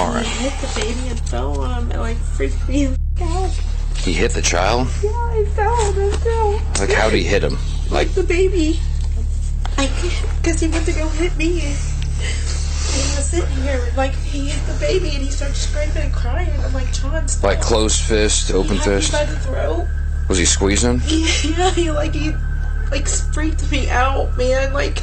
car. He hit the baby and fell on him. It like freaked me out. He hit the child? Yeah, I fell on him too. Like, how'd he hit him? Like the baby. Because he went to go hit me. And he was sitting here, like, he hit the baby and he started screaming and crying. I'm like, John, stop. Like closed fist, open fist? By the throat. Was he squeezing? Yeah, he freaked me out, man. Like.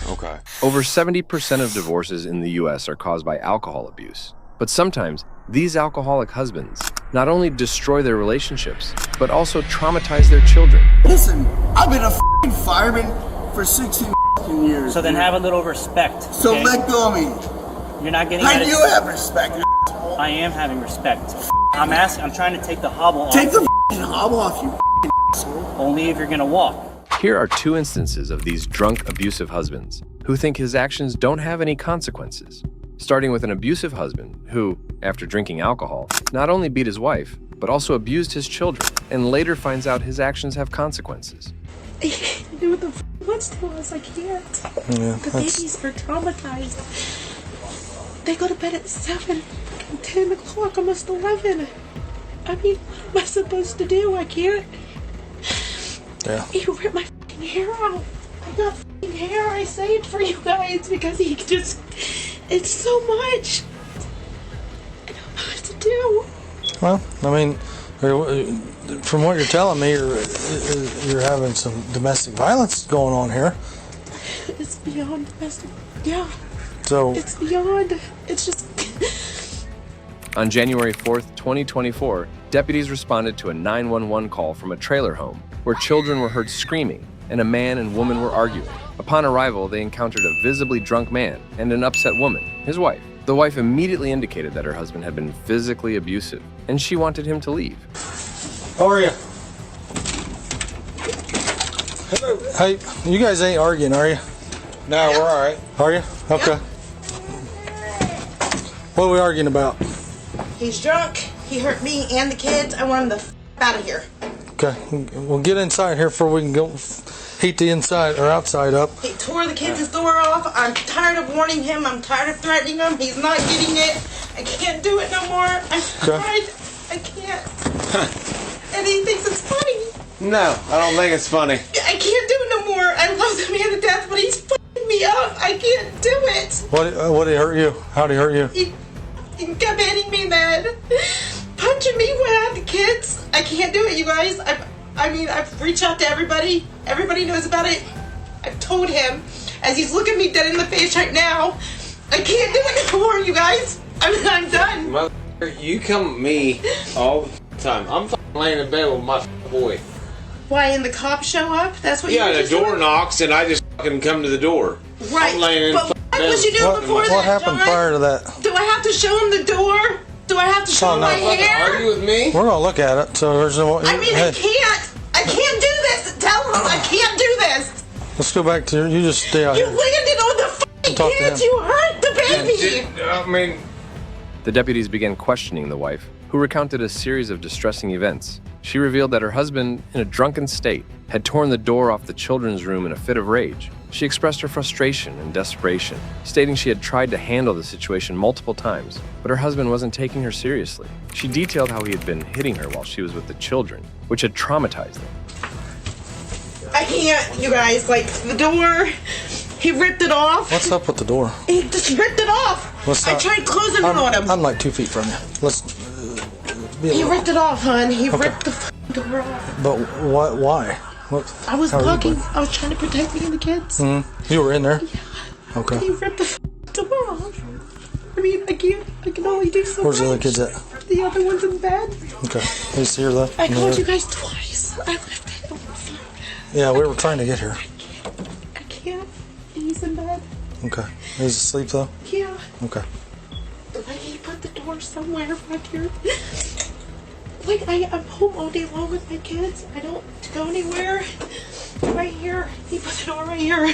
Okay. Over 70% of divorces in the U.S. are caused by alcohol abuse. But sometimes, these alcoholic husbands not only destroy their relationships, but also traumatize their children. Listen, I've been a f***ing fireman for 16 f***ing years. So then have a little respect. So okay? let go of me. You're not getting How at do it. you have respect? I am having respect. I'm trying to take the hobble off. Take the f***ing hobble off, you f***ing asshole. Only if you're gonna walk. Here are two instances of these drunk, abusive husbands who think his actions don't have any consequences. Starting with an abusive husband who, after drinking alcohol, not only beat his wife, but also abused his children, and later finds out his actions have consequences. I can't do what the f*** wants to us. I can't. Yeah, the babies are traumatized. They go to bed at 7, 10 o'clock, almost 11. I mean, what am I supposed to do? I can't. Yeah. He ripped my f***ing hair out. I got f***ing hair. I saved for you guys because he just... It's so much. I don't know what to do. Well, I mean, from what you're telling me, you're having some domestic violence going on here. It's beyond domestic. Yeah. So it's beyond. It's just. On January 4th, 2024, deputies responded to a 911 call from a trailer home where children were heard screaming and a man and woman were arguing. Upon arrival, they encountered a visibly drunk man and an upset woman, his wife. The wife immediately indicated that her husband had been physically abusive, and she wanted him to leave. How are you? Hello. Hey, you guys ain't arguing, are you? No, we're all right. Are you? Okay. What are we arguing about? He's drunk. He hurt me and the kids. I want him the out of here. Okay, we'll get inside here before we can go heat the inside or outside up. He tore the kids' door off. I'm tired of warning him. I'm tired of threatening him. He's not getting it. I can't do it no more. I've tried. I can't. And he thinks it's funny. No, I don't think it's funny. I can't do it no more. I love the man to death, but he's f***ing me up. I can't do it. What did he hurt you? How did he hurt you? He kept hitting me, man. Punching me when I had the kids. I can't do it, you guys. I've reached out to everybody. Everybody knows about it. I've told him. As he's looking me dead in the face right now, I can't do it anymore, you guys. I'm done. Motherfucker, you come at me all the time. I'm laying in bed with my boy. Why, and the cops show up? That's what you Yeah, the door knocks and I just fucking come to the door. Right. I'm laying in but what was you doing before that, What happened John? prior to that? Do I have to show him the door? Do I have to show him my hair? Argue with me? We're gonna look at it. So there's no. I mean, hey, I can't do this. Tell him I can't do this. Let's go back to you. Just stay out You here. landed on the f***ing Talk to kids. him. You hurt the baby. The deputies began questioning the wife, who recounted a series of distressing events. She revealed that her husband, in a drunken state, had torn the door off the children's room in a fit of rage. She expressed her frustration and desperation, stating she had tried to handle the situation multiple times, but her husband wasn't taking her seriously. She detailed how he had been hitting her while she was with the children, which had traumatized them. I can't, you guys. Like, the door, he ripped it off. What's up with the door? He just ripped it off. I tried closing it on him. I'm like 2 feet from you. Let's. He ripped it off, hon. He ripped the door off. But why? What? I was blocking. I was trying to protect me and the kids. You were in there? Yeah. Okay. He ripped the door off. I mean, I can't. I can only do so Where's much. the other kids at? The other one's in bed. Okay. He's here though? I called you guys twice. I left it on the phone. Yeah, we were trying to get here. I can't. He's in bed. Okay. He's asleep though? Yeah. Okay. I need to put the door somewhere back here. Like, I'm home all day long with my kids. I don't go anywhere. Right here. He put the door right here.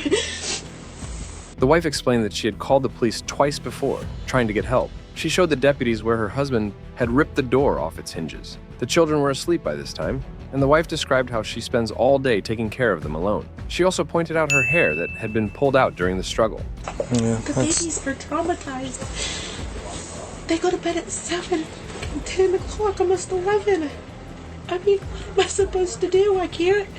The wife explained that she had called the police twice before, trying to get help. She showed the deputies where her husband had ripped the door off its hinges. The children were asleep by this time, and the wife described how she spends all day taking care of them alone. She also pointed out her hair that had been pulled out during the struggle. Yeah, The babies are traumatized. They go to bed at 7, 10 o'clock, almost 11. I mean, what am I supposed to do? I can't.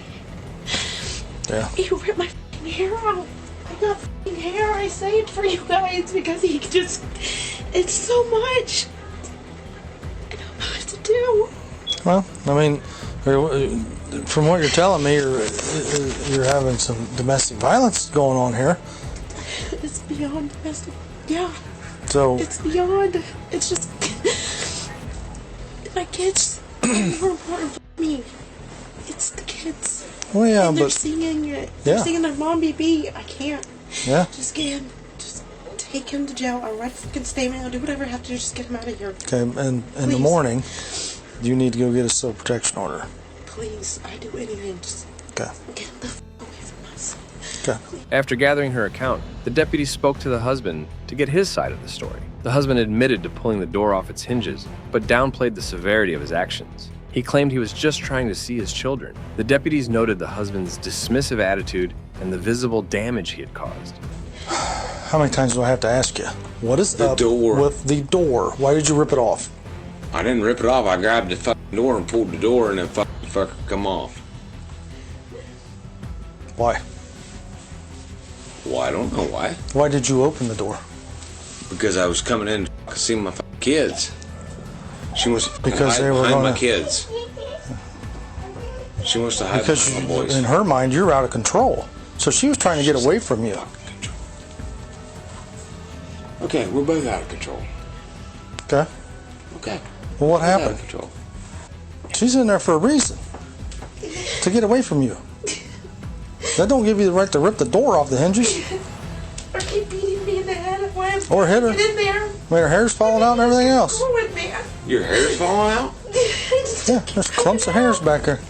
Yeah. He ripped my f***ing hair out. I got f***ing hair I saved for you guys because he just... It's so much. I don't know what to do. Well, I mean, from what you're telling me, you're having some domestic violence going on here. It's beyond domestic. Yeah. So It's beyond. It's just... My kids are more important for me. It's the kids. well, yeah, And they're but singing it. They're Yeah. singing their Mom BB. I can't. yeah. Just take him to jail. I'll write a fucking statement. I'll do whatever I have to do. Just get him out of here. Okay, and in the Please. morning, you need to go get a civil protection order. Please. I do anything. Just Okay. get the f away from us. Okay. After gathering her account, the deputy spoke to the husband to get his side of the story. The husband admitted to pulling the door off its hinges, but downplayed the severity of his actions. He claimed he was just trying to see his children. The deputies noted the husband's dismissive attitude and the visible damage he had caused. How many times do I have to ask you? What is The up door. with the door? Why did you rip it off? I didn't rip it off. I grabbed the fucking door and pulled the door, and then fucker come off. Why? Well, I don't know why. Why did you open the door? Because I was coming in to see my fucking kids. She wants to Because hide they were behind my gonna- kids. She wants to hide Because behind my boys. in her mind, you're out of control. So she was trying to get away from you. Control. Okay, we're both out of control. Okay. Okay. Well, what Both out happened? of control. She's in there for a reason. To get away from you. That don't give you the right to rip the door off the hinges. Or keep beating me in the head while I'm Or hit her. Get in there. I mean, her hair's falling out and everything else. Go with me. Your hair's falling out? Yeah, there's clumps of hairs back there.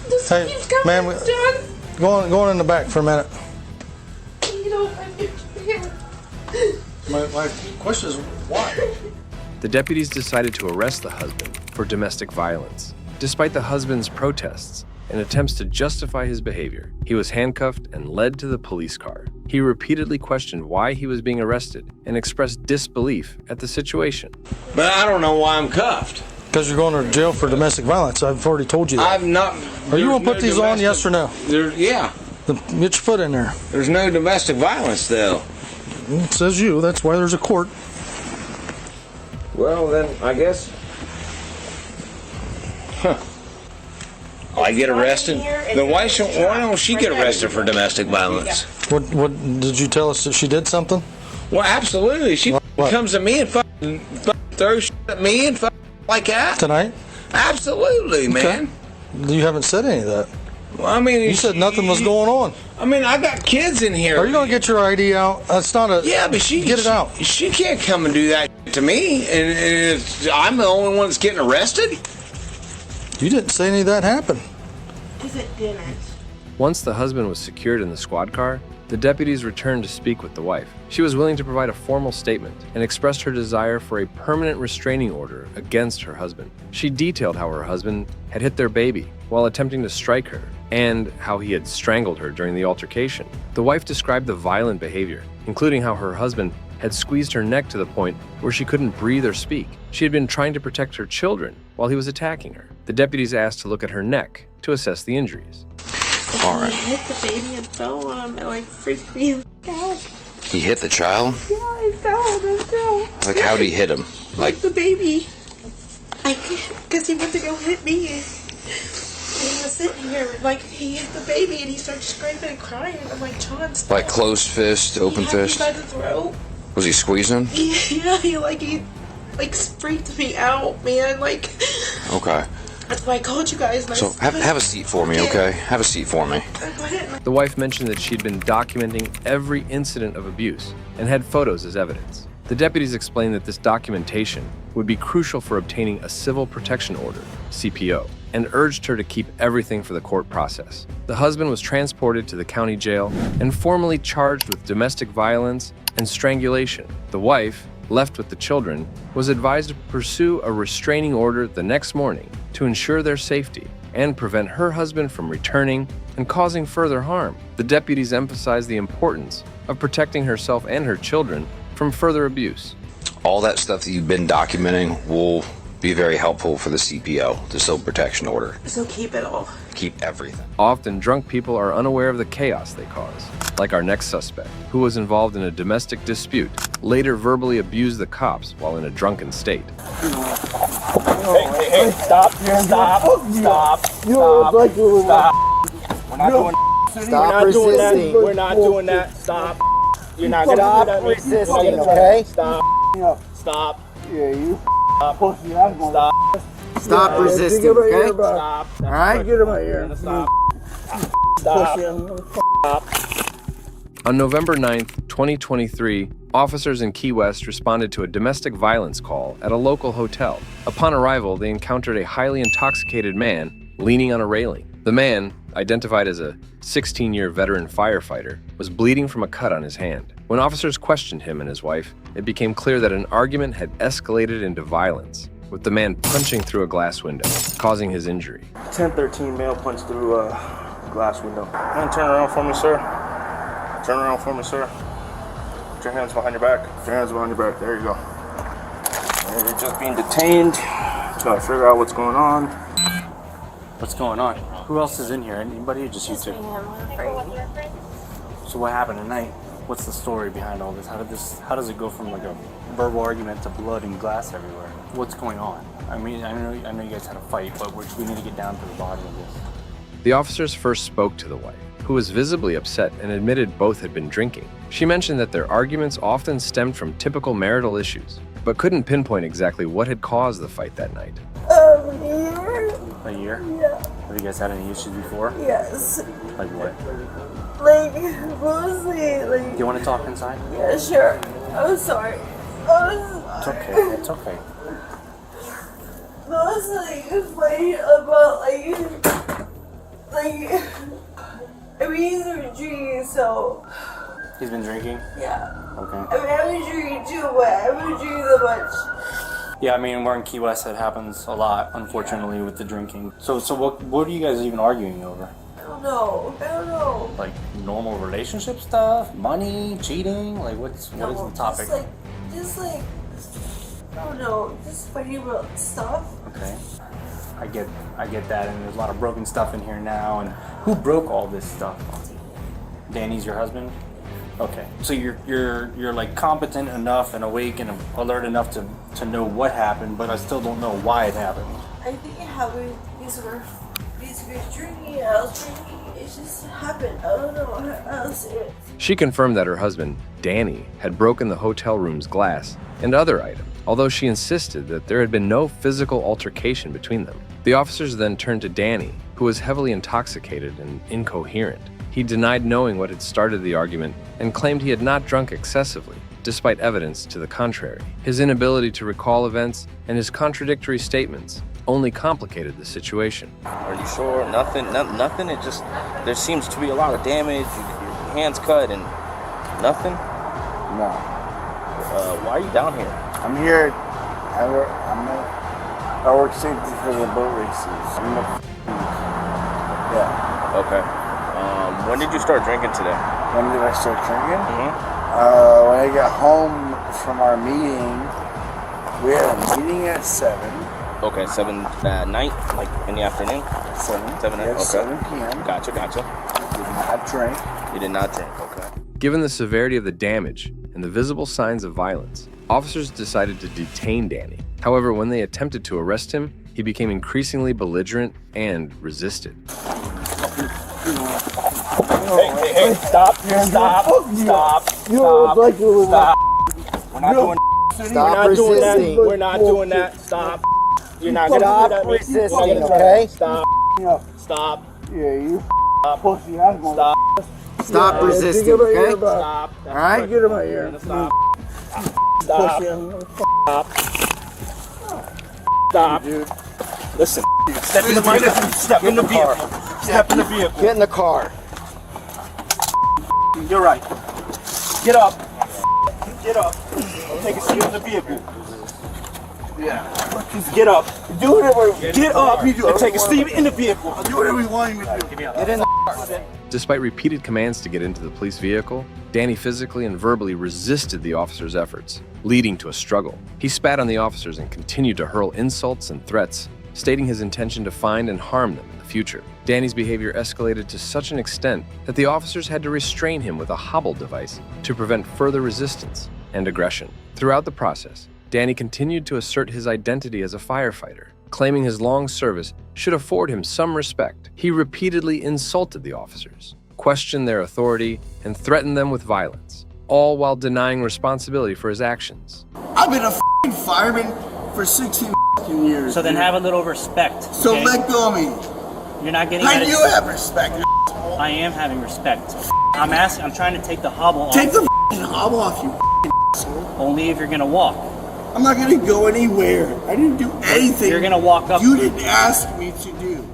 This Hey, keeps coming. ma'am, It's done. Go on in the back for a minute. You know, I'm here. My question is, why? The deputies decided to arrest the husband for domestic violence. Despite the husband's protests and attempts to justify his behavior, he was handcuffed and led to the police car. He repeatedly questioned why he was being arrested and expressed disbelief at the situation. But I don't know why I'm cuffed. Because you're going to jail for domestic violence. I've already told you that. I've not. Are you there's going to put these on, yes or no? Yeah. Get your foot in there. There's no domestic violence, though. It says you. That's why there's a court. Well, then, I guess. Huh. I get arrested? Then why don't she get arrested for domestic violence? What did you tell us that she did something? Well, absolutely. She What? comes to me and fucking throws shit at me and fucking like that. Tonight? Absolutely, man. You haven't said any of that. Well, I mean, You said nothing was going on. I mean, I got kids in here. Are you going to get your ID out? That's not a... Yeah, but Get it out. She can't come and do that to me, and I'm the only one that's getting arrested. You didn't say any of that happened. Because it didn't. Once the husband was secured in the squad car, the deputies returned to speak with the wife. She was willing to provide a formal statement and expressed her desire for a permanent restraining order against her husband. She detailed how her husband had hit their baby while attempting to strike her and how he had strangled her during the altercation. The wife described the violent behavior, including how her husband had squeezed her neck to the point where she couldn't breathe or speak. She had been trying to protect her children while he was attacking her. The deputies asked to look at her neck to assess the injuries. All right. He hit the baby and fell on him. It like freaked me out. He hit the child? Yeah, I fell on him too. Like, how'd he hit him? Like, The baby. Because he went to go hit me. And he was sitting here, like, he hit the baby and he started screaming and crying. I'm like, John, stop. like closed fist, open He had me fist? by the throat. Was he squeezing? Yeah, he freaked me out, man. Like, Okay. that's why I called you guys. So, have a seat for me, okay? Have a seat for me. The wife mentioned that she'd been documenting every incident of abuse and had photos as evidence. The deputies explained that this documentation would be crucial for obtaining a civil protection order, CPO, and urged her to keep everything for the court process. The husband was transported to the county jail and formally charged with domestic violence and strangulation. The wife, left with the children, was advised to pursue a restraining order the next morning to ensure their safety and prevent her husband from returning and causing further harm. The deputies emphasized the importance of protecting herself and her children from further abuse. All that stuff that you've been documenting will be very helpful for the CPO, the civil protection order. So keep it all. Keep everything. Often, drunk people are unaware of the chaos they cause, like our next suspect, who was involved in a domestic dispute, later verbally abused the cops while in a drunken state. Hey, stop. We're not doing that. Stop. You're not gonna do that. Resisting, okay? Stop. Yeah, you Stop. stop resisting, okay? Stop. All right? Get him out here. Stop. On November 9th, 2023, officers in Key West responded to a domestic violence call at a local hotel. Upon arrival, they encountered a highly intoxicated man leaning on a railing. The man, identified as a 16-year veteran firefighter, was bleeding from a cut on his hand. When officers questioned him and his wife, it became clear that an argument had escalated into violence, with the man punching through a glass window, causing his injury. 1013 male punched through a glass window. Turn around for me, sir. Turn around for me, sir. Put your hands behind your back. Put your hands behind your back. There you go. You're just being detained. Trying to figure out what's going on. What's going on? Who else is in here? Anybody or just you two? So what happened tonight? What's the story behind all this? How does it go from like a verbal argument to blood and glass everywhere? What's going on? I mean, I know you guys had a fight, but we need to get down to the bottom of this. The officers first spoke to the wife, who was visibly upset and admitted both had been drinking. She mentioned that their arguments often stemmed from typical marital issues, but couldn't pinpoint exactly what had caused the fight that night. A year? Yeah. Have you guys had any issues before? Yes. Like what? Like, mostly, like... Do you want to talk inside? Yeah, sure. I'm sorry. It's okay. It's okay. Mostly fighting about, I mean, he's been drinking, so... He's been drinking? Yeah. Okay. I mean, I've been drinking too, but I haven't been drinking that much. Yeah, I mean, we're in Key West. It happens a lot, unfortunately, with the drinking. So what are you guys even arguing over? I don't know. Like normal relationship stuff, money, cheating. Like what is the topic? Just like I don't know. Just fighting about stuff. Okay, I get that, and there's a lot of broken stuff in here now. And who broke all this stuff? Danny's your husband. Okay, so you're like competent enough and awake and alert enough to know what happened, but I still don't know why it happened. I think it happened because we're drinking. I was drinking. It just happened. I don't know how else it. She confirmed that her husband, Danny, had broken the hotel room's glass and other items, although she insisted that there had been no physical altercation between them. The officers then turned to Danny, who was heavily intoxicated and incoherent. He denied knowing what had started the argument and claimed he had not drunk excessively, despite evidence to the contrary. His inability to recall events and his contradictory statements only complicated the situation. Are you sure? Nothing. It just there seems to be a lot of damage. Your hands cut and nothing. No. Why are you down here? I'm here. I work safety for the boat races. Yeah. Okay. When did you start drinking today? When did I start drinking? Mm-hmm. When I got home from our meeting, we had a meeting at 7. Okay, 7 at night, like in the afternoon? 7 Yeah, okay. 7 p.m. Gotcha. Did not drink. You did not drink, okay. Given the severity of the damage and the visible signs of violence, officers decided to detain Danny. However, when they attempted to arrest him, he became increasingly belligerent and resisted. Hey, stop. We're not doing that. Stop. You're not gonna do that. Resisting, okay? Stop. Yeah, you pussy. Stop resisting, okay? Stop. All right, get him out here. Stop. Dude. Listen. Step in the vehicle. Step in the vehicle. Step in the vehicle. Get in the car. You're right. Get up. Get up. I'll take a seat in the vehicle. Yeah. Just get up. Do whatever. Get up and take a seat in the vehicle. Do whatever you want me to do. Get in the car. Despite repeated commands to get into the police vehicle, Danny physically and verbally resisted the officers' efforts, leading to a struggle. He spat on the officers and continued to hurl insults and threats, stating his intention to find and harm them in the future. Danny's behavior escalated to such an extent that the officers had to restrain him with a hobble device to prevent further resistance and aggression. Throughout the process, Danny continued to assert his identity as a firefighter, claiming his long service should afford him some respect. He repeatedly insulted the officers, questioned their authority, and threatened them with violence, all while denying responsibility for his actions. I've been a f***ing fireman for 16 f***ing years. So then have a little respect. So okay? let go of me. You're not getting How that. do you have respect? I am having respect. I'm trying to take the hobble off. Take the f***ing hobble off, you f***ing asshole. Only if you're gonna walk. I'm not gonna go anywhere. I didn't do anything. You're gonna walk up. You didn't ask me to do.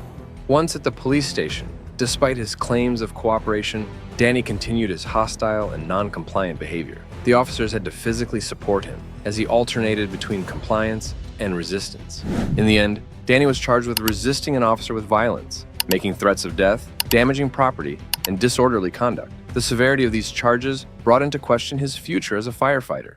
Once at the police station, despite his claims of cooperation, Danny continued his hostile and non-compliant behavior. The officers had to physically support him as he alternated between compliance and resistance. In the end, Danny was charged with resisting an officer with violence, making threats of death, damaging property, and disorderly conduct. The severity of these charges brought into question his future as a firefighter.